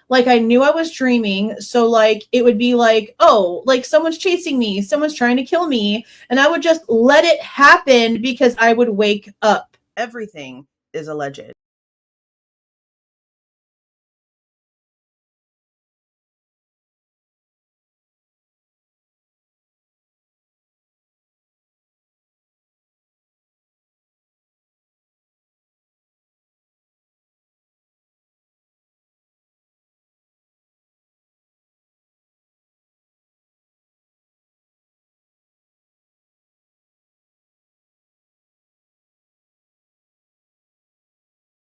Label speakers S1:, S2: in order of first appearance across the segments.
S1: Like I knew I was dreaming. So like it would be like, oh, like someone's chasing me, someone's trying to kill me. And I would just let it happen because I would wake up. Everything is alleged.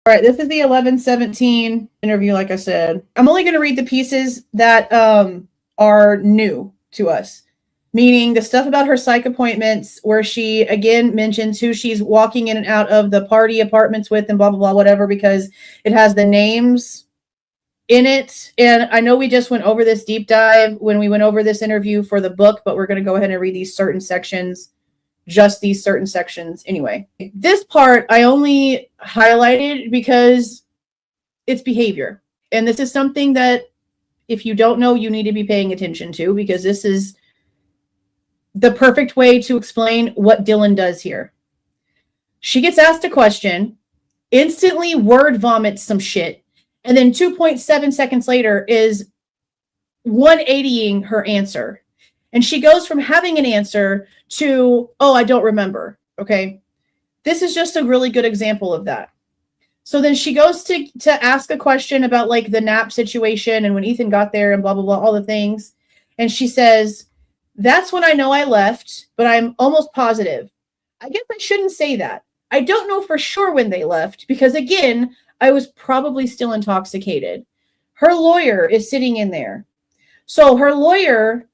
S1: All right, this is the 11/17 interview, like I said. I'm only going to read the pieces that are new to us, meaning the stuff about her psych appointments, where she, again, mentions who she's walking in and out of the party apartments with and blah, blah, blah, whatever, because it has the names in it. And I know we just went over this deep dive when we went over this interview for the book, but we're going to go ahead and read these certain sections. Just these certain sections anyway. This part I only highlighted because it's behavior. And this is something that if you don't know, you need to be paying attention to, because this is the perfect way to explain what Dylan does here. She gets asked a question, instantly word vomits some shit, and then 2.7 seconds later is 180ing her answer. And she goes from having an answer to, oh, I don't remember. Okay. This is just a really good example of that. So then she goes to ask a question about like the nap situation and when Ethan got there and blah, blah, blah, all the things. And she says, that's when I know I left, but I'm almost positive. I guess I shouldn't say that. I don't know for sure when they left because, again, I was probably still intoxicated. Her lawyer is sitting in there. So her lawyer,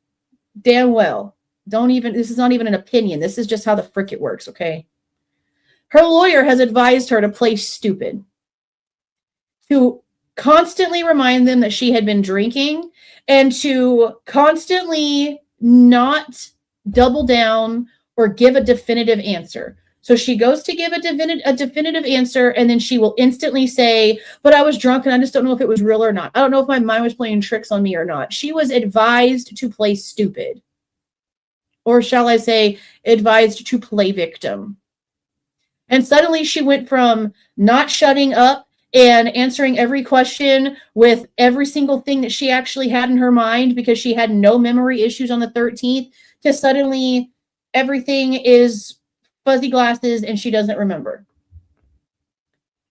S1: damn well, this is not even an opinion. This is just how the frick it works, okay? Her lawyer has advised her to play stupid, to constantly remind them that she had been drinking and to constantly not double down or give a definitive answer. So she goes to give a definitive answer, and then she will instantly say, but I was drunk and I just don't know if it was real or not. I don't know if my mind was playing tricks on me or not. She was advised to play stupid. Or shall I say, advised to play victim. And suddenly she went from not shutting up and answering every question with every single thing that she actually had in her mind because she had no memory issues on the 13th to suddenly everything is fuzzy glasses and she doesn't remember.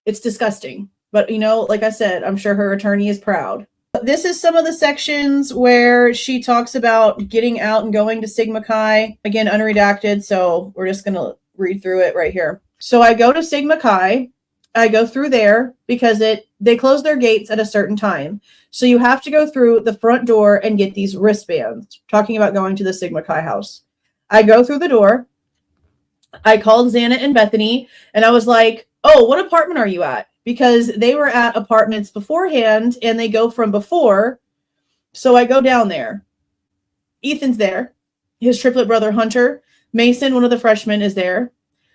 S1: It's disgusting. But, like I said, I'm sure her attorney is proud. This is some of the sections where she talks about getting out and going to Sigma Chi. Again, unredacted, so we're just going to read through it right here. So I go to Sigma Chi. I go through there because they close their gates at a certain time. So you have to go through the front door and get these wristbands, talking about going to the Sigma Chi house. I go through the door. I called Xana and Bethany, and I was like, oh, what apartment are you at? Because they were at apartments beforehand, and they go from before. So I go down there. Ethan's there. His triplet brother, Hunter. Mason, one of the freshmen, is there.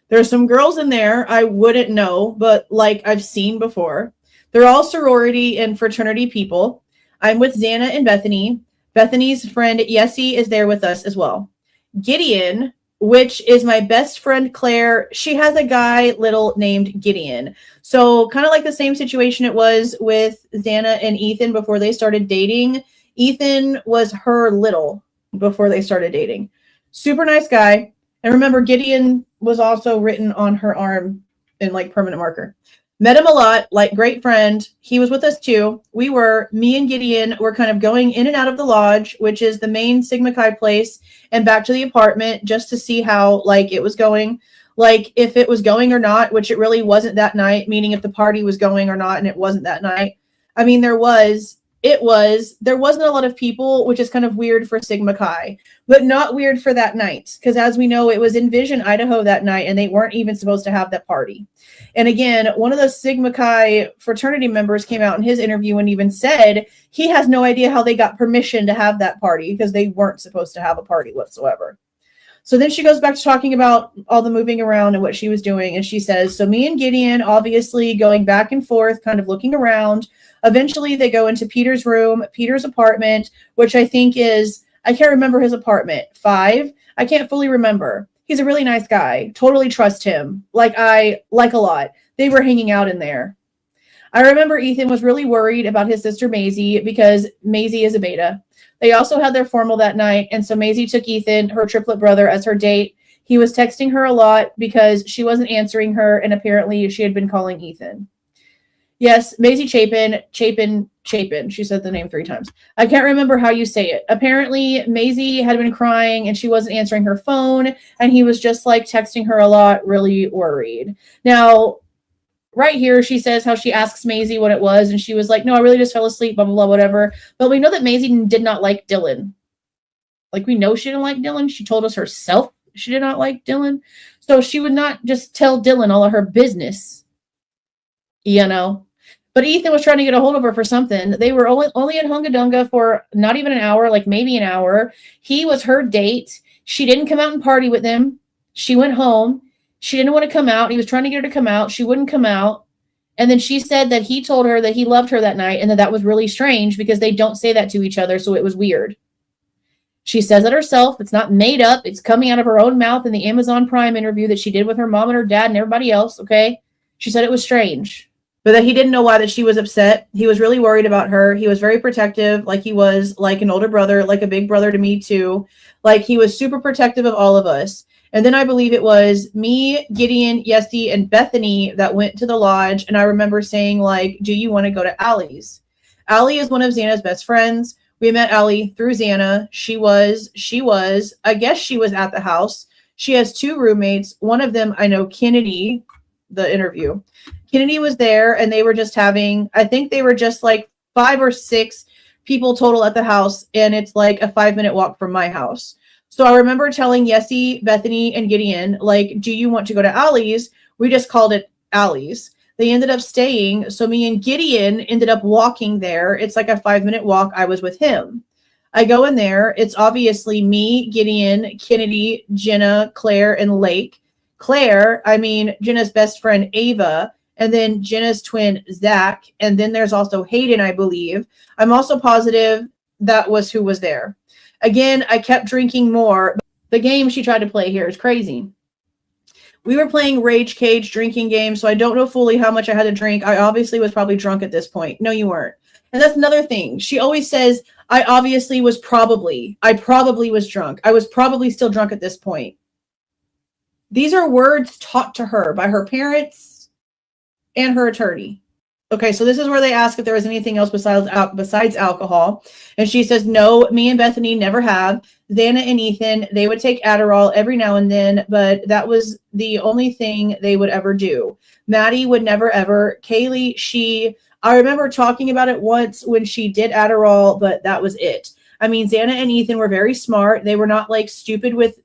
S1: There's some girls in there I wouldn't know, but like I've seen before. They're all sorority and fraternity people. I'm with Xana and Bethany. Bethany's friend, Yessie, is there with us as well. Gideon, which is my best friend, Claire, she has a guy little named Gideon. So kind of like the same situation it was with Xana and Ethan before they started dating. Ethan was her little before they started dating. Super nice guy. And remember, Gideon was also written on her arm in like permanent marker. Met him a lot, like great friend. He was with us too. Me and Gideon were kind of going in and out of the lodge, which is the main Sigma Chi place, and back to the apartment just to see how like it was going. Like if it was going or not, which it really wasn't that night, meaning if the party was going or not, and it wasn't that night. I mean, there wasn't a lot of people, which is kind of weird for Sigma Chi, but not weird for that night. Because as we know, it was in Vision, Idaho that night, and they weren't even supposed to have that party. And again, one of the Sigma Chi fraternity members came out in his interview and even said he has no idea how they got permission to have that party because they weren't supposed to have a party whatsoever. So then she goes back to talking about all the moving around and what she was doing. And she says, so me and Gideon, obviously going back and forth, kind of looking around. Eventually, they go into Peter's room, Peter's apartment, which I think is, I can't remember his apartment, 5. I can't fully remember. He's a really nice guy. Totally trust him. I like a lot. They were hanging out in there. I remember Ethan was really worried about his sister Maisie because Maisie is a beta. They also had their formal that night, and so Maisie took Ethan, her triplet brother, as her date. He was texting her a lot because she wasn't answering her, and apparently she had been calling Ethan. Yes, Maisie Chapin. She said the name 3 times. I can't remember how you say it. Apparently, Maisie had been crying and she wasn't answering her phone, and he was just texting her a lot, really worried. Now, right here, she says how she asks Maisie what it was, and she was like, no, I really just fell asleep, blah, blah, blah, whatever. But we know that Maisie did not like Dylan. We know she didn't like Dylan. She told us herself she did not like Dylan. So she would not just tell Dylan all of her business, But Ethan was trying to get a hold of her for something. They were only in Hungadunga for not even an hour, maybe an hour. He was her date. She didn't come out and party with him. She went home. She didn't want to come out. He was trying to get her to come out. She wouldn't come out. And then she said that he told her that he loved her that night and that was really strange because they don't say that to each other, so it was weird. She says it herself. It's not made up. It's coming out of her own mouth in the Amazon Prime interview that she did with her mom and her dad and everybody else, okay? She said it was strange. But that he didn't know why that she was upset. He was really worried about her. He was very protective, he was an older brother, a big brother to me too. He was super protective of all of us. And then I believe it was me, Gideon, Yesty, and Bethany that went to the lodge. And I remember saying, do you want to go to Allie's? Allie is one of Xana's best friends. We met Allie through Xana. She was, I guess she was at the house. She has 2 roommates. One of them, I know, Kennedy, the interview. Kennedy was there, and they were just having, I think they were just 5 or 6 people total at the house, and it's a 5-minute walk from my house. So I remember telling Yessie, Bethany, and Gideon, do you want to go to Allie's? We just called it Allie's. They ended up staying, so me and Gideon ended up walking there. It's a 5-minute walk. I was with him. I go in there. It's obviously me, Gideon, Kennedy, Jenna, Claire, and Lake. Claire, Jenna's best friend, Ava, and then Jenna's twin, Zach, and then there's also Hayden, I believe. I'm also positive that was who was there. Again, I kept drinking more. The game she tried to play here is crazy. We were playing Rage Cage drinking game, so I don't know fully how much I had to drink. I obviously was probably drunk at this point. No, you weren't. And that's another thing. She always says, I probably was drunk. I was probably still drunk at this point. These are words taught to her by her parents and her attorney. Okay, so this is where they ask if there was anything else besides alcohol. And she says, no, me and Bethany never have. Xana and Ethan, they would take Adderall every now and then, but that was the only thing they would ever do. Maddie would never, ever. Kaylee, I remember talking about it once when she did Adderall, but that was it. Xana and Ethan were very smart. They were not stupid with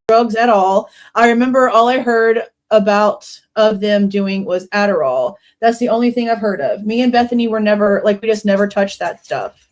S1: drugs at all. I remember all I heard of them doing was Adderall. That's the only thing I've heard of. Me and Bethany were never, we just never touched that stuff.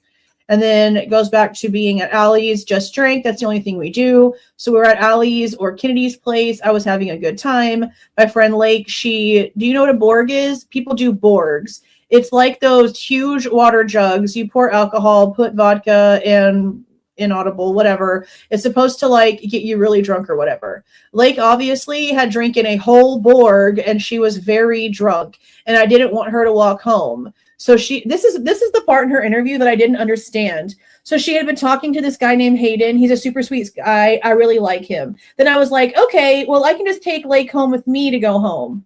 S1: And then it goes back to being at Allie's, just drank. That's the only thing we do. So we're at Allie's or Kennedy's place. I was having a good time. My friend Lake, do you know what a Borg is? People do Borgs. It's like those huge water jugs. You pour alcohol, put vodka and inaudible, whatever. It's supposed to get you really drunk or whatever. Lake obviously had drinking a whole Borg and she was very drunk and I didn't want her to walk home. So this is the part in her interview that I didn't understand. So she had been talking to this guy named Hayden. He's a super sweet guy. I really like him. Then I was like, okay, well, I can just take Lake home with me to go home.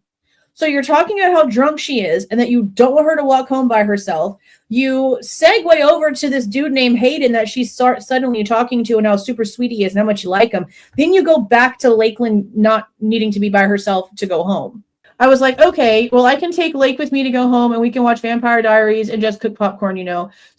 S1: So you're talking about how drunk she is and that you don't want her to walk home by herself. You segue over to this dude named Hayden that she's suddenly talking to and how super sweet he is and how much you like him. Then you go back to Lakeland not needing to be by herself to go home. I was like, okay, well, I can take Lake with me to go home and we can watch Vampire Diaries and just cook popcorn,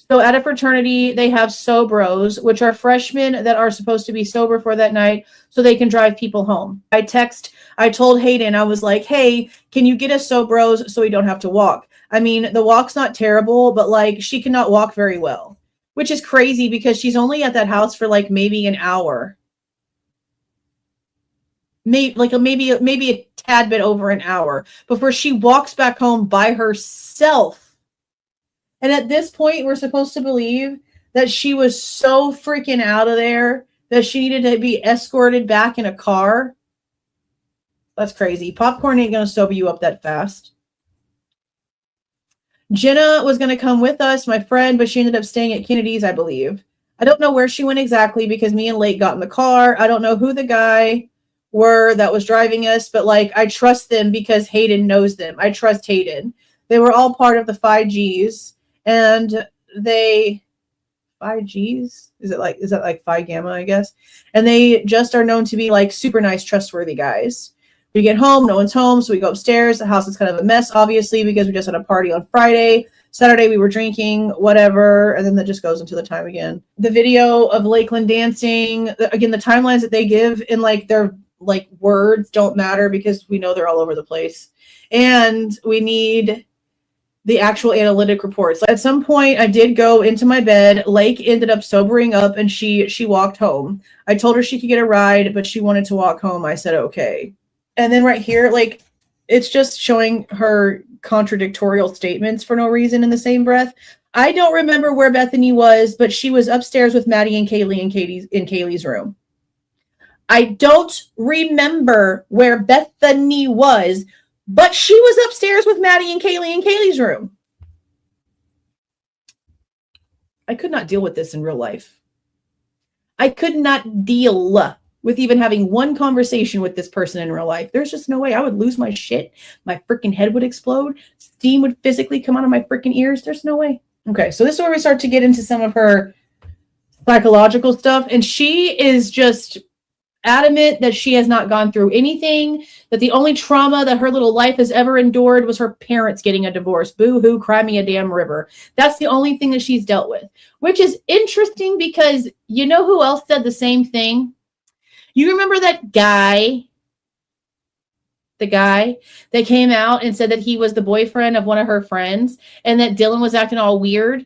S1: So at a fraternity, they have sobros, which are freshmen that are supposed to be sober for that night so they can drive people home. I told Hayden, I was like, hey, can you get us sobros so we don't have to walk? The walk's not terrible, but she cannot walk very well, which is crazy because she's only at that house for maybe an hour. Maybe a tad bit over an hour before she walks back home by herself. And at this point, we're supposed to believe that she was so freaking out of there that she needed to be escorted back in a car. That's crazy. Popcorn ain't going to sober you up that fast. Jenna was going to come with us, my friend, but she ended up staying at Kennedy's, I believe. I don't know where she went exactly because me and Lake got in the car. I don't know who the guy were that was driving us, but like I trust them because Hayden knows them. I trust Hayden. They were all part of the 5Gs, and they 5Gs? Is that like Phi Gamma, I guess? And they just are known to be like super nice, trustworthy guys. We get home, no one's home, so we go upstairs. The house is kind of a mess, obviously, because we just had a party on Friday. Saturday we were drinking, whatever, and then that just goes into the time again. The video of Lakeland dancing, again, the timelines that they give in like their like words don't matter because we know they're all over the place. And we need the actual analytic reports. At some point, I did go into my bed. Lake ended up sobering up, and she walked home. I told her she could get a ride, but she wanted to walk home. I said, okay. And then right here, like, it's just showing her contradictorial statements for no reason in the same breath. I don't remember where Bethany was, but she was upstairs with Maddie and Kaylee in Kaylee's room. I don't remember where Bethany was, but she was upstairs with Maddie and Kaylee in Kaylee's room. I could not deal with this in real life. I could not deal with even having one conversation with this person in real life. There's just no way. I would lose my shit. My freaking head would explode. Steam would physically come out of my freaking ears. There's no way. Okay, so this is where we start to get into some of her psychological stuff. And she is just adamant that she has not gone through anything, that the only trauma that her little life has ever endured was her parents getting a divorce. Boo-hoo, cry me a damn river. That's the only thing that she's dealt with, which is interesting because you know who else said the same thing? You remember that guy, the guy that came out and said that he was the boyfriend of one of her friends and that Dylan was acting all weird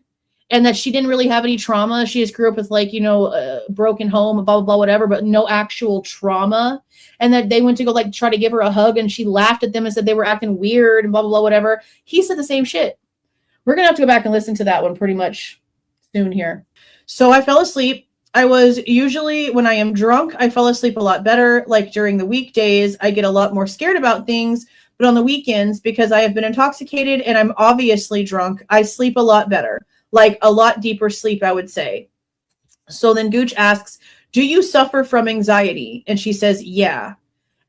S1: and that she didn't really have any trauma. She just grew up with like, you know, a broken home, blah, blah, blah, whatever, but no actual trauma. And that they went to go like try to give her a hug and she laughed at them and said they were acting weird and blah, blah, blah, whatever. He said the same shit. We're going to have to go back and listen to that one pretty much soon here. So I fell asleep. I was usually, when I am drunk, I fall asleep a lot better. Like during the weekdays, I get a lot more scared about things. But on the weekends, because I have been intoxicated and I'm obviously drunk, I sleep a lot better. Like a lot deeper sleep, I would say. So then Gooch asks, do you suffer from anxiety? And she says, yeah.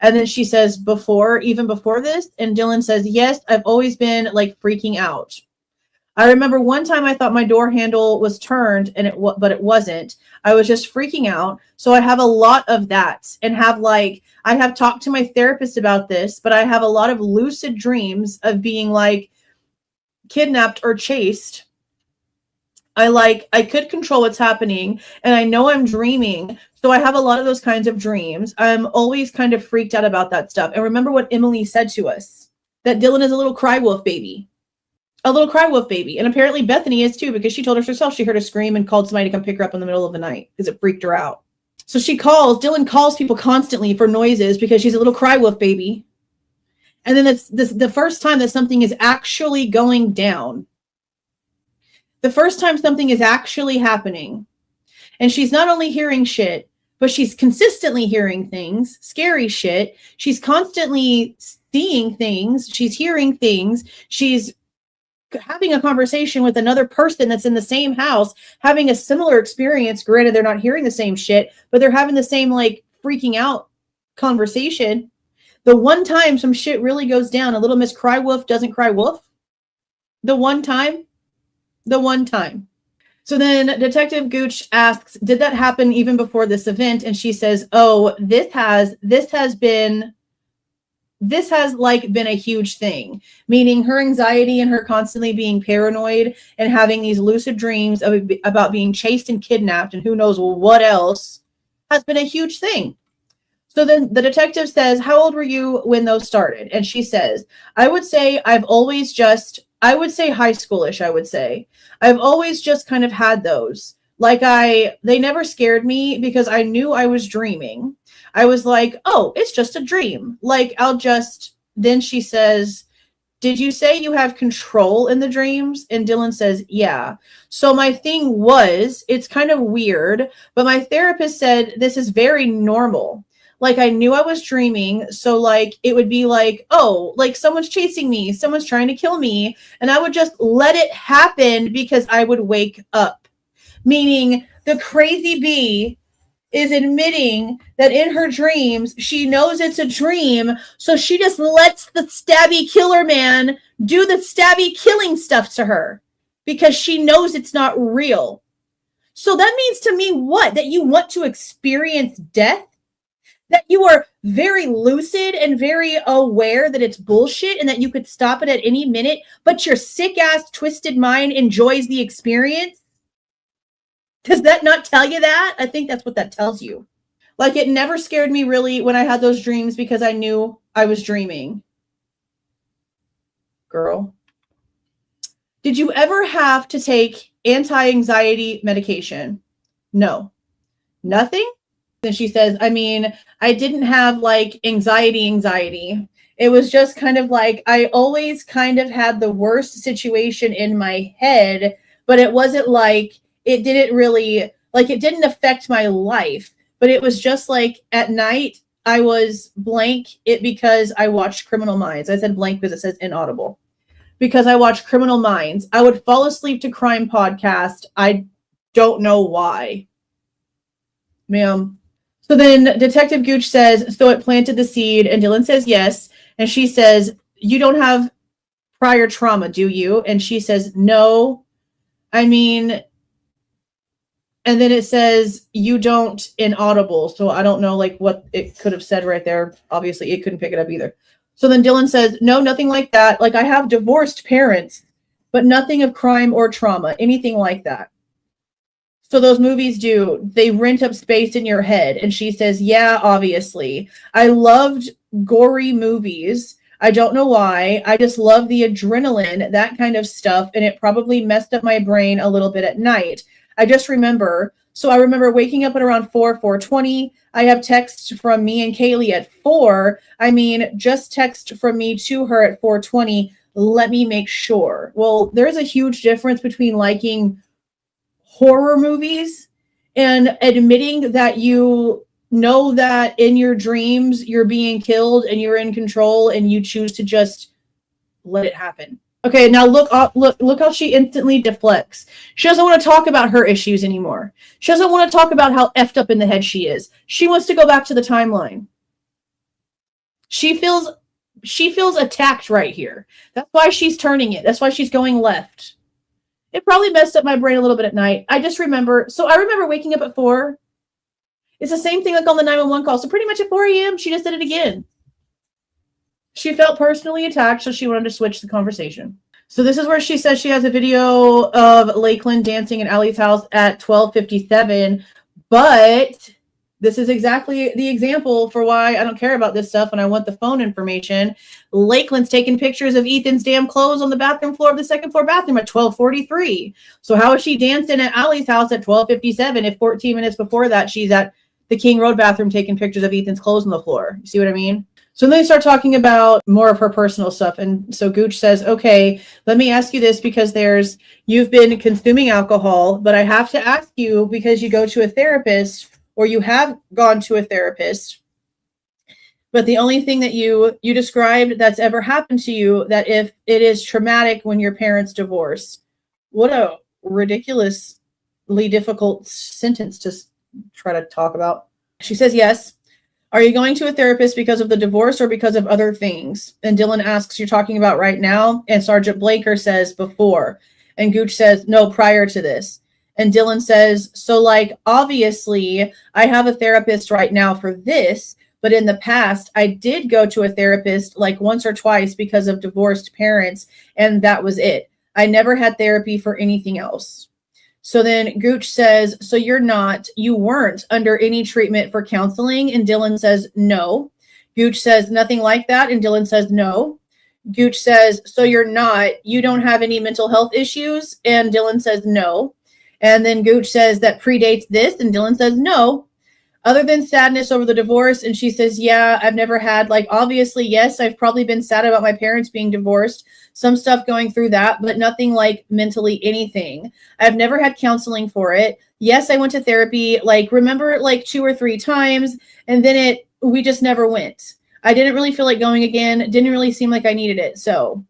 S1: And then she says, even before this? And Dylan says, yes, I've always been like freaking out. I remember one time I thought my door handle was turned but it wasn't. I was just freaking out. So I have a lot of that and I have talked to my therapist about this, but I have a lot of lucid dreams of being like kidnapped or chased. I could control what's happening and I know I'm dreaming. So I have a lot of those kinds of dreams. I'm always kind of freaked out about that stuff. And remember what Emily said to us, that Dylan is a little cry wolf baby. A little cry wolf baby. And apparently Bethany is too, because she told us herself she heard a scream and called somebody to come pick her up in the middle of the night because it freaked her out. So Dylan calls people constantly for noises because she's a little cry wolf baby. And then it's the first time that something is actually going down. The first time something is actually happening. And she's not only hearing shit, but she's consistently hearing things, scary shit. She's constantly seeing things. She's hearing things. She's having a conversation with another person that's in the same house, having a similar experience. Granted, they're not hearing the same shit, but they're having the same like freaking out conversation. The one time some shit really goes down, a little Miss Cry Wolf doesn't cry wolf. The one time. So then Detective Gooch asks, did that happen even before this event? And she says, oh, this has been a huge thing, meaning her anxiety and her constantly being paranoid and having these lucid dreams about being chased and kidnapped and who knows what else has been a huge thing. So then the detective says, how old were you when those started? And she says, I would say high schoolish, I would say. I've always just kind of had those. They never scared me because I knew I was dreaming. I was like, oh, it's just a dream. Then she says, did you say you have control in the dreams? And Dylan says, yeah. So my thing was, it's kind of weird, but my therapist said this is very normal. Like I knew I was dreaming. So like, it would be like, oh, like someone's chasing me, someone's trying to kill me. And I would just let it happen because I would wake up. Meaning the crazy bee is admitting that in her dreams, she knows it's a dream. So she just lets the stabby killer man do the stabby killing stuff to her because she knows it's not real. So that means to me what? That you want to experience death? That you are very lucid and very aware that it's bullshit and that you could stop it at any minute, but your sick ass twisted mind enjoys the experience? Does that not tell you that? I think that's what that tells you. Like it never scared me really when I had those dreams because I knew I was dreaming. Girl. Did you ever have to take anti-anxiety medication? No. Nothing? And she says, I mean, I didn't have like anxiety. It was just kind of like, I always kind of had the worst situation in my head, but it wasn't like, it didn't really, like it didn't affect my life, but it was just like at night, I was blank it because I watched Criminal Minds. I said blank because it says inaudible. Because I watched Criminal Minds. I would fall asleep to crime podcast. I don't know why. Ma'am. So then Detective Gooch says, so it planted the seed, and Dylan says yes. And she says, you don't have prior trauma, do you? And she says, no. I mean, and then it says, you don't inaudible. So I don't know like what it could have said right there. Obviously, it couldn't pick it up either. So then Dylan says, no, nothing like that. Like I have divorced parents, but nothing of crime or trauma, anything like that. So those movies they rent up space in your head. And she says, yeah, obviously. I loved gory movies. I don't know why. I just love the adrenaline, that kind of stuff. And it probably messed up my brain a little bit at night. I just remember. So I remember waking up at around 4:20. I have text from me and Kaylee at 4. I mean, just text from me to her at 4:20. Let me make sure. Well, there's a huge difference between liking horror movies and admitting that you know that in your dreams you're being killed and you're in control and you choose to just let it happen. Okay, now look how she instantly deflects. She doesn't want to talk about her issues anymore. She doesn't want to talk about how effed up in the head she is. She wants to go back to the timeline. She feels attacked right here. That's why she's turning it. That's why she's going left. It probably messed up my brain a little bit at night. I just remember. So I remember waking up at 4. It's the same thing like on the 911 call. So pretty much at 4 a.m., she just did it again. She felt personally attacked, so she wanted to switch the conversation. So this is where she says she has a video of Lakeland dancing in Allie's house at 12:57. But this is exactly the example for why I don't care about this stuff and I want the phone information. Lakeland's taking pictures of Ethan's damn clothes on the bathroom floor of the second floor bathroom at 12:43. So how is she dancing at Allie's house at 12:57 if 14 minutes before that she's at the King Road bathroom taking pictures of Ethan's clothes on the floor? You see what I mean? So then they start talking about more of her personal stuff. And so Gooch says, okay, let me ask you this because you've been consuming alcohol, but I have to ask you because you go to a therapist or you have gone to a therapist. But the only thing that you described that's ever happened to you, that if it is traumatic when your parents divorce. What a ridiculously difficult sentence to try to talk about. She says, yes. Are you going to a therapist because of the divorce or because of other things? And Dylan asks, you're talking about right now? And Sergeant Blaker says before. And Gooch says, no, prior to this. And Dylan says, so like, obviously, I have a therapist right now for this, but in the past, I did go to a therapist like once or twice because of divorced parents, and that was it. I never had therapy for anything else. So then Gooch says, so you weren't under any treatment for counseling? And Dylan says, no. Gooch says, nothing like that. And Dylan says, no. Gooch says, so you don't have any mental health issues? And Dylan says, no. And then Gooch says, that predates this? And Dylan says, no. Other than sadness over the divorce. And she says, yeah, I've never had, like, obviously, yes, I've probably been sad about my parents being divorced, some stuff going through that, but nothing like mentally anything. I've never had counseling for it. Yes, I went to therapy, like, remember, like 2 or 3 times, and then we just never went. I didn't really feel like going again. It didn't really seem like I needed it. So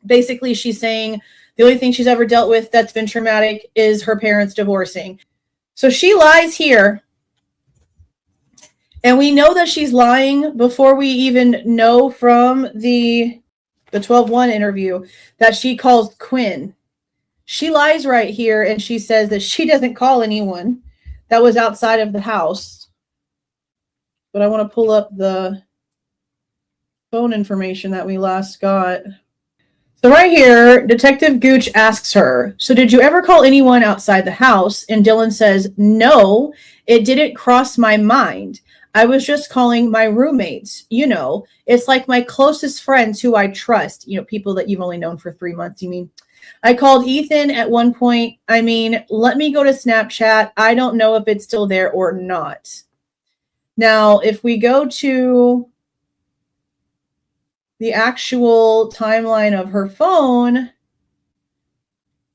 S1: basically she's saying the only thing she's ever dealt with that's been traumatic is her parents divorcing. So she lies here. And we know that she's lying before we even know from the 12-1 interview that she calls Quinn. She lies right here, and she says that she doesn't call anyone that was outside of the house. But I want to pull up the phone information that we last got. So right here, Detective Gooch asks her, so did you ever call anyone outside the house? And Dylan says, no, it didn't cross my mind. I was just calling my roommates. You know, it's like my closest friends who I trust. You know, people that you've only known for 3 months, you mean? I called Ethan at one point. I mean, let me go to Snapchat. I don't know if it's still there or not. Now, if we go to the actual timeline of her phone,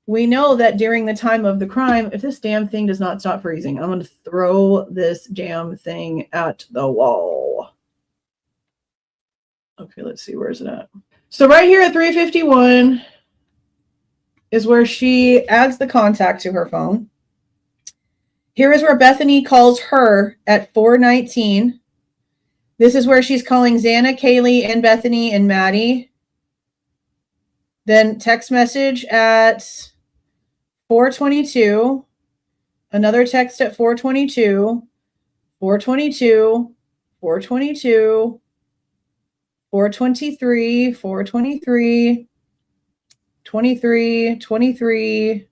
S1: we know that during the time of the crime, if this damn thing does not stop freezing, I'm going to throw this damn thing at the wall. Okay, let's see. Where is it at? So right here at 3:51 is where she adds the contact to her phone. Here is where Bethany calls her at 4:19. This is where she's calling Xana, Kaylee, and Bethany and Maddie. Then text message at 4:22. Another text at 4:22. 4:22. 4:22. 4:23. 4:23. 23. 23.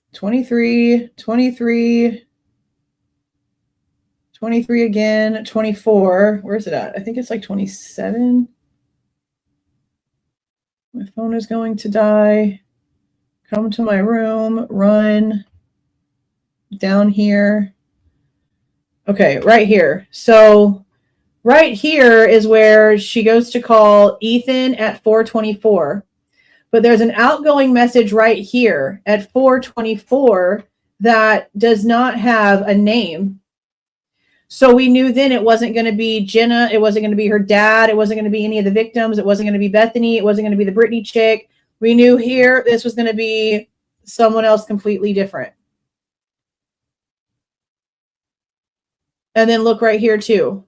S1: 23. 23. 23 again, 24. Where's it at? I think it's like 27. My phone is going to die. Come to my room, run down here. Okay, right here. So right here is where she goes to call Ethan at 4:24. But there's an outgoing message right here at 4:24 that does not have a name. So we knew then it wasn't going to be Jenna. It wasn't going to be her dad. It wasn't going to be any of the victims. It wasn't going to be Bethany. It wasn't going to be the Brittany chick. We knew here this was going to be someone else completely different. And then look right here too.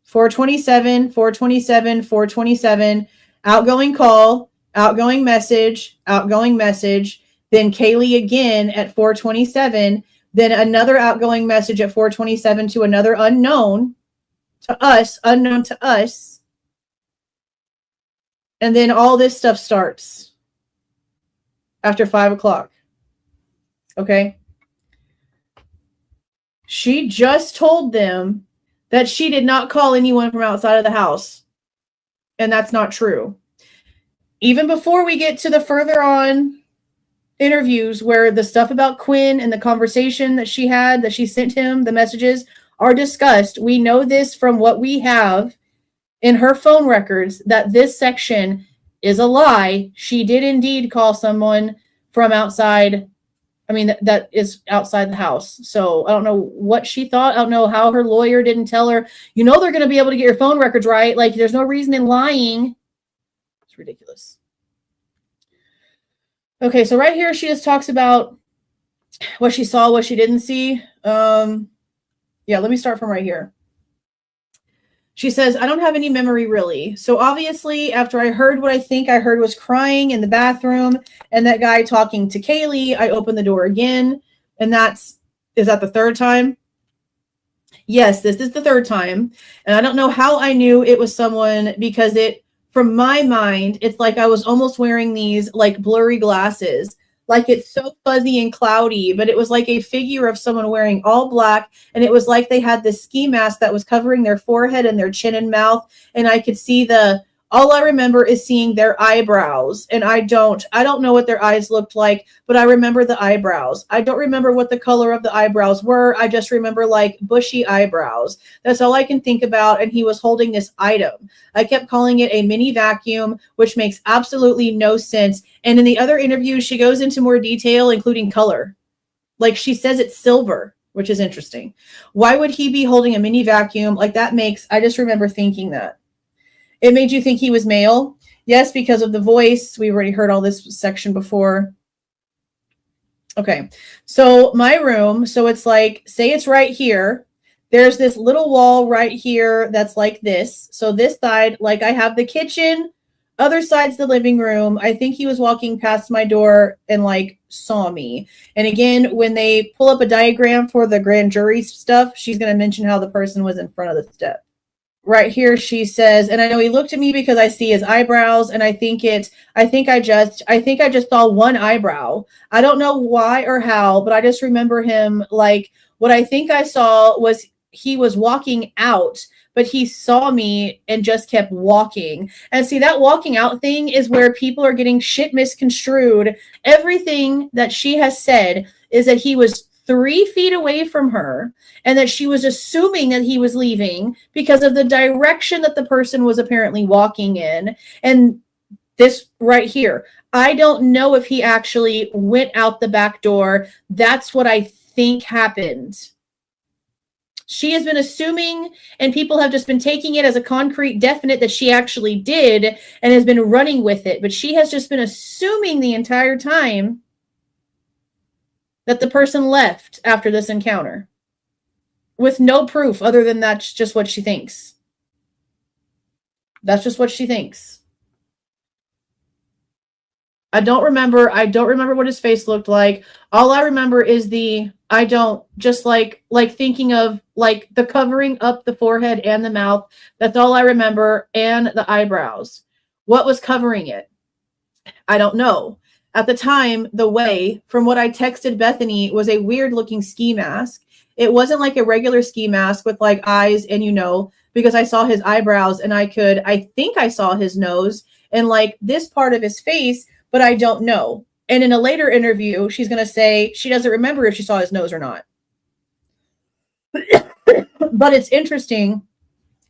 S1: 4:27, 4:27, 4:27, outgoing call, outgoing message, outgoing message. Then Kaylee again at 4:27. Then another outgoing message at 4:27 to another unknown to us. And then all this stuff starts after 5 o'clock. Okay. She just told them that she did not call anyone from outside of the house. And that's not true. Even before we get to the further on interviews where the stuff about Quinn and the conversation that she had, that she sent him, the messages are discussed. We know this from what we have in her phone records, that this section is a lie. She did indeed call someone from outside. I mean, that is outside the house. So I don't know what she thought. I don't know how her lawyer didn't tell her, you know, they're going to be able to get your phone records right. Like, there's no reason in lying. It's ridiculous. Okay, so right here, she just talks about what she saw, what she didn't see. Yeah, let me start from right here. She says, I don't have any memory really. So obviously, after I heard what I think I heard was crying in the bathroom and that guy talking to Kaylee, I opened the door again. And is that the third time? Yes, this is the third time. And I don't know how I knew it was someone, because from my mind, it's like I was almost wearing these like blurry glasses. Like, it's so fuzzy and cloudy, but it was like a figure of someone wearing all black. And it was like they had this ski mask that was covering their forehead and their chin and mouth. And I could see the All I remember is seeing their eyebrows, and I don't know what their eyes looked like, but I remember the eyebrows. I don't remember what the color of the eyebrows were. I just remember like bushy eyebrows. That's all I can think about. And he was holding this item. I kept calling it a mini vacuum, which makes absolutely no sense. And in the other interviews, she goes into more detail, including color. Like she says it's silver, which is interesting. Why would he be holding a mini vacuum? Like that makes, I just remember thinking that. It made you think he was male? Yes, because of the voice. We already heard all this section before. Okay, so my room, so it's like, say it's right here. There's this little wall right here that's like this. So this side, like I have the kitchen, other side's the living room. I think he was walking past my door and like saw me. And again, when they pull up a diagram for the grand jury stuff, she's going to mention how the person was in front of the step. Right here, she says, and I know he looked at me because I see his eyebrows, and I think I just saw one eyebrow. I don't know why or how, but I just remember him like what I think I saw was he was walking out, but he saw me and just kept walking. And see, that walking out thing is where people are getting shit misconstrued. Everything that she has said is that he was 3 feet away from her and that she was assuming that he was leaving because of the direction that the person was apparently walking in. And this right here, I don't know if he actually went out the back door. That's what I think happened. She has been assuming, and people have just been taking it as a concrete definite that she actually did and has been running with it. But she has just been assuming the entire time that the person left after this encounter with no proof other than that's just what she thinks. That's just what she thinks. I don't remember what his face looked like. All I remember is thinking of like the covering up the forehead and the mouth. That's all I remember. And the eyebrows. What was covering it? I don't know. At the time, the way, from what I texted Bethany, was a weird looking ski mask. It wasn't like a regular ski mask with like eyes and, because I saw his eyebrows and I think I saw his nose and like this part of his face, but I don't know. And in a later interview, she's going to say she doesn't remember if she saw his nose or not. But it's interesting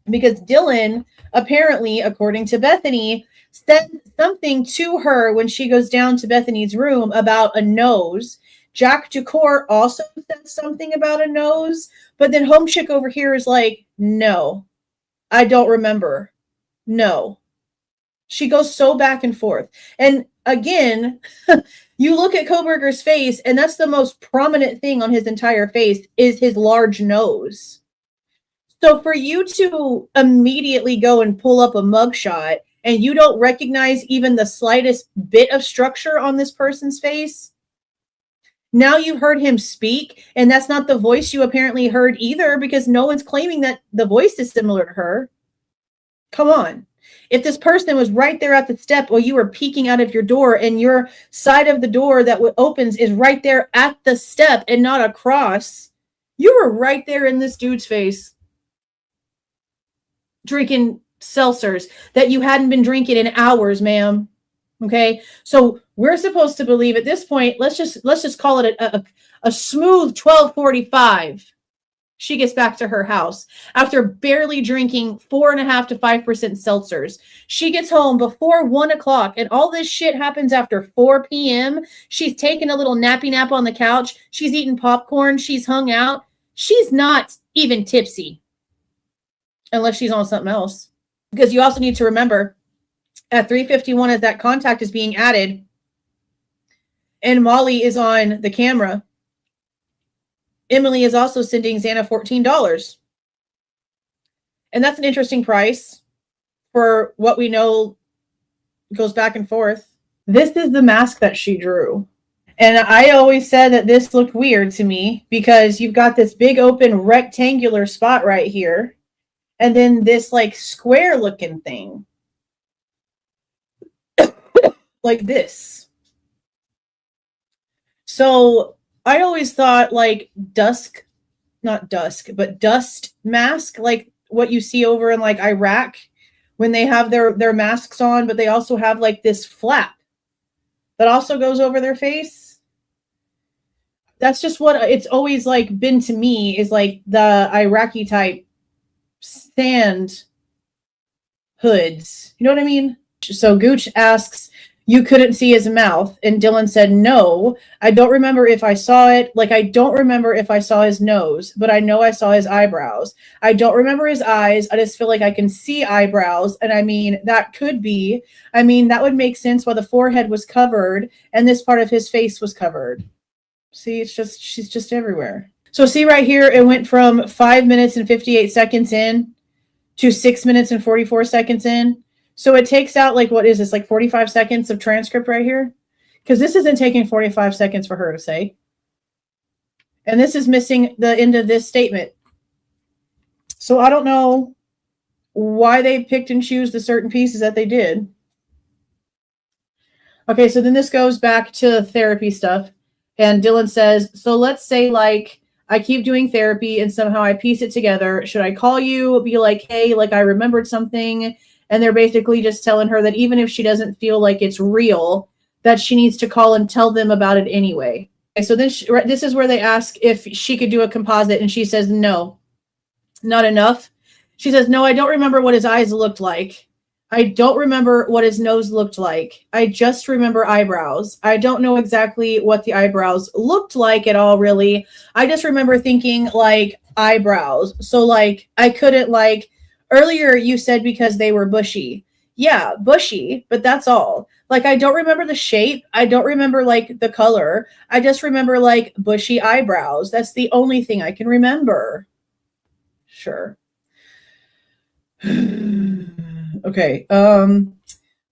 S1: because Dylan, apparently, according to Bethany, said something to her when she goes down to Bethany's room about a nose. Jack Ducour also said something about a nose, but then Home Chick over here is like, no, I don't remember. No. She goes so back and forth. And again, you look at Kohberger's face, and that's the most prominent thing on his entire face is his large nose. So for you to immediately go and pull up a mugshot and you don't recognize even the slightest bit of structure on this person's face, now you've heard him speak, and that's not the voice you apparently heard either because no one's claiming that the voice is similar to her. Come on. If this person was right there at the step while you were peeking out of your door and your side of the door that opens is right there at the step and not across, you were right there in this dude's face drinking seltzers that you hadn't been drinking in hours, ma'am. Okay, so we're supposed to believe at this point. Let's just call it a smooth 12:45. She gets back to her house after barely drinking 4.5 to 5% seltzers. She gets home before 1 o'clock, and all this shit happens after 4 p.m. She's taking a little nappy nap on the couch. She's eating popcorn. She's hung out. She's not even tipsy. Unless she's on something else. Because you also need to remember, at 3:51 as that contact is being added, and Molly is on the camera, Emily is also sending Xana $14. And that's an interesting price for what we know goes back and forth. This is the mask that she drew. And I always said that this looked weird to me because you've got this big open rectangular spot right here. And then this like square looking thing. Like this. So I always thought like dust mask, like what you see over in like Iraq, when they have their masks on, but they also have like this flap that also goes over their face. That's just what it's always like been to me, is like the Iraqi type stand hoods. You know what I mean? So Gooch asks, you couldn't see his mouth. And Dylan said, no, I don't remember if I saw it. Like, I don't remember if I saw his nose, but I know I saw his eyebrows. I don't remember his eyes. I just feel like I can see eyebrows. And I mean, that could be, I mean, that would make sense why the forehead was covered and this part of his face was covered. See, it's just, she's just everywhere. So see right here, it went from 5 minutes and 58 seconds in to 6 minutes and 44 seconds in. So it takes out, like, what is this, like 45 seconds of transcript right here? Because this isn't taking 45 seconds for her to say. And this is missing the end of this statement. So I don't know why they picked and choose the certain pieces that they did. Okay, so then this goes back to therapy stuff. And Dylan says, so let's say, like, I keep doing therapy and somehow I piece it together. Should I call you, be like, hey, like, I remembered something? And they're basically just telling her that even if she doesn't feel like it's real, that she needs to call and tell them about it anyway. Okay, so then this is where they ask if she could do a composite, and she says, no, not enough. She says, no, I don't remember what his eyes looked like. I don't remember what his nose looked like. I just remember eyebrows. I don't know exactly what the eyebrows looked like at all, really. I just remember thinking, like, eyebrows. So, like, I couldn't, like, earlier you said because they were bushy. Yeah, bushy, but that's all. Like, I don't remember the shape. I don't remember, like, the color. I just remember, like, bushy eyebrows. That's the only thing I can remember. Sure. Okay.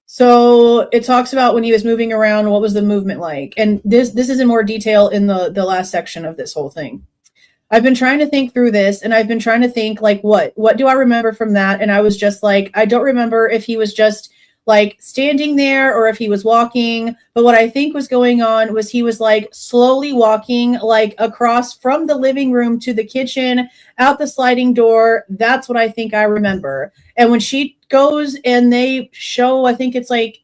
S1: So it talks about when he was moving around, what was the movement like? And this is in more detail in the last section of this whole thing. I've been trying to think through this, and I've been trying to think, like, what do I remember from that? And I was just like, I don't remember if he was just like standing there or if he was walking. But what I think was going on was he was like slowly walking, like, across from the living room to the kitchen, out the sliding door. That's what I think I remember. And when she goes and they show, I think it's like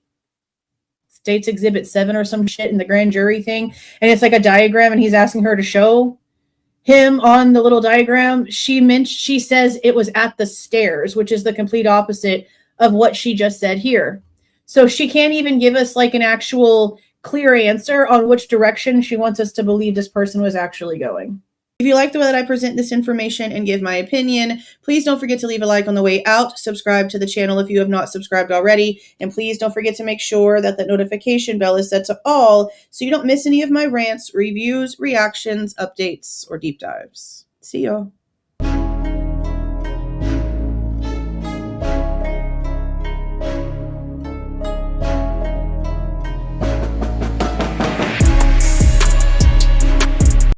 S1: States Exhibit 7 or some shit in the grand jury thing, and it's like a diagram, and he's asking her to show him on the little diagram, she says it was at the stairs, which is the complete opposite of what she just said here. So she can't even give us, like, an actual clear answer on which direction she wants us to believe this person was actually going. If you like the way that I present this information and give my opinion, please don't forget to leave a like on the way out, subscribe to the channel if you have not subscribed already, and please don't forget to make sure that the notification bell is set to all so you don't miss any of my rants, reviews, reactions, updates, or deep dives. See y'all.